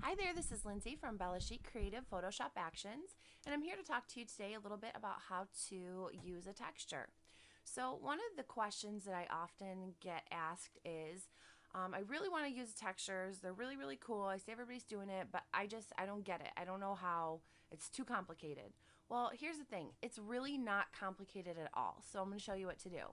Hi there, this is Lindsay from Bella Chic Creative Photoshop Actions, and I'm here to talk to you today a little bit about how to use a texture. So one of the questions that I often get asked is, I really want to use textures. They're really, really cool. I see everybody's doing it, but I don't get it. I don't know how. It's too complicated. Well, here's the thing. It's really not complicated at all. So I'm going to show you what to do.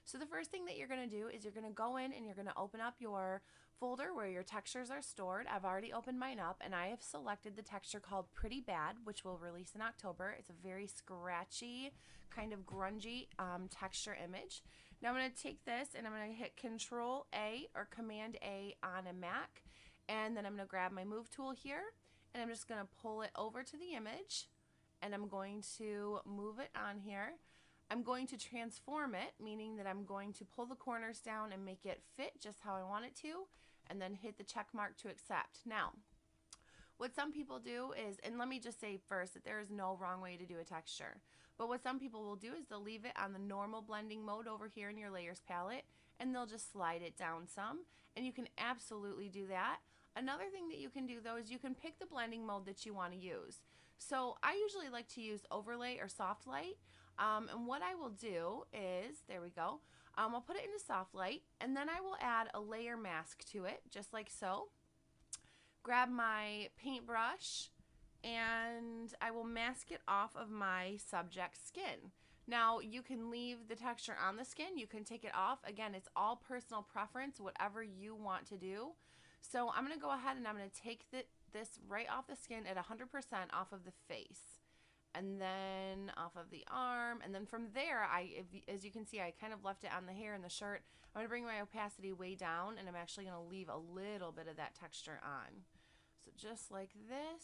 So the first thing that you're going to do is you're going to go in and you're going to open up your folder where your textures are stored. I've already opened mine up and I have selected the texture called Pretty Bad, which will release in October. It's a very scratchy, kind of grungy texture image. Now I'm going to take this and I'm going to hit Control A or Command A on a Mac, and then I'm going to grab my move tool here and I'm just going to pull it over to the image and I'm going to move it on here. I'm going to transform it, meaning that I'm going to pull the corners down and make it fit just how I want it to, and then hit the check mark to accept. Now, what some people do is, and let me just say first that there is no wrong way to do a texture, but what some people will do is they'll leave it on the normal blending mode over here in your layers palette, and they'll just slide it down some, and you can absolutely do that. Another thing that you can do though is you can pick the blending mode that you want to use. So I usually like to use overlay or soft light, and what I will do is, there we go, I'll put it into soft light and then I will add a layer mask to it just like so. Grab my paintbrush and I will mask it off of my subject skin. Now you can leave the texture on the skin, you can take it off. Again, it's all personal preference, whatever you want to do. So I'm going to go ahead and I'm going to take this right off the skin at 100% off of the face, and then off of the arm, and then from there, as you can see, I kind of left it on the hair and the shirt. I'm going to bring my opacity way down, and I'm actually going to leave a little bit of that texture on. So just like this,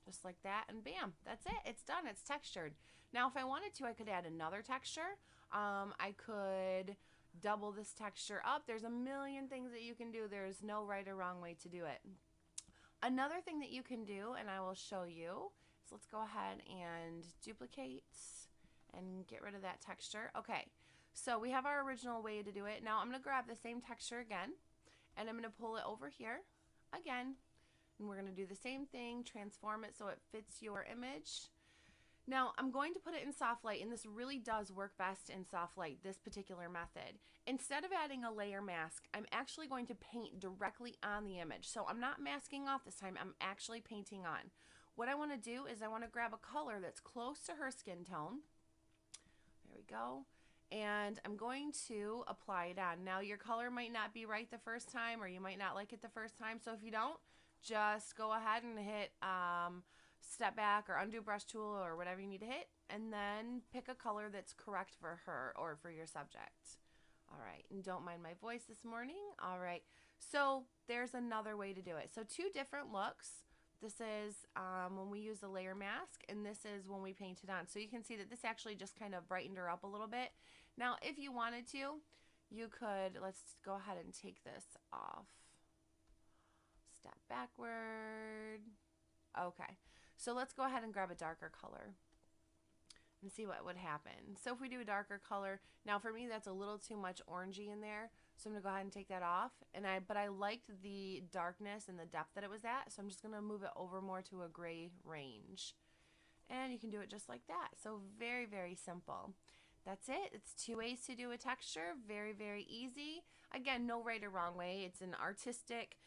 just like that, and bam, that's it. It's done. It's textured. Now, if I wanted to, I could add another texture. I could double this texture up. There's a million things that you can do. There's no right or wrong way to do it. Another thing that you can do, and I will show you, so let's go ahead and duplicate and get rid of that texture. Okay, so we have our original way to do it. Now I'm going to grab the same texture again, and I'm going to pull it over here again, and we're going to do the same thing, transform it so it fits your image. Now I'm going to put it in soft light, and this really does work best in soft light, this particular method. Instead of adding a layer mask, I'm actually going to paint directly on the image. So I'm not masking off this time, I'm actually painting on. What I want to do is I want to grab a color that's close to her skin tone. There we go. And I'm going to apply it on. Now your color might not be right the first time, or you might not like it the first time. So if you don't, just go ahead and hit step back or undo brush tool or whatever you need to hit, and then pick a color that's correct for her or for your subject. All right, and don't mind my voice this morning. All right, so there's another way to do it. So two different looks. This is when we use the layer mask, and this is when we paint it on. So you can see that this actually just kind of brightened her up a little bit. Now, if you wanted to, you could, let's go ahead and take this off. Step backward. Okay, so let's go ahead and grab a darker color and see what would happen. So if we do a darker color, now for me that's a little too much orangey in there, so I'm gonna go ahead and take that off. But I liked the darkness and the depth that it was at, so I'm just gonna move it over more to a gray range. And you can do it just like that. So very, very simple. That's it. It's two ways to do a texture. Very, very easy. Again, no right or wrong way. It's an artistic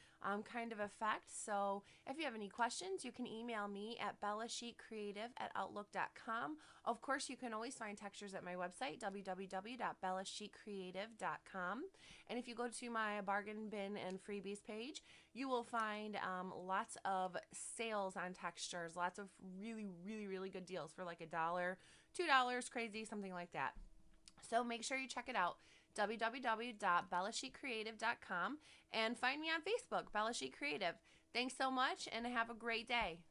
kind of effect. So if you have any questions, you can email me at bellachicreative@outlook.com. Of course, you can always find textures at my website, www.bellachicreative.com. And if you go to my bargain bin and freebies page, you will find lots of sales on textures, lots of really, really, really good deals for like $1, $2, crazy, something like that. So make sure you check it out, www.bellachicreative.com, and find me on Facebook, Bella Chic Creative. Thanks so much and have a great day.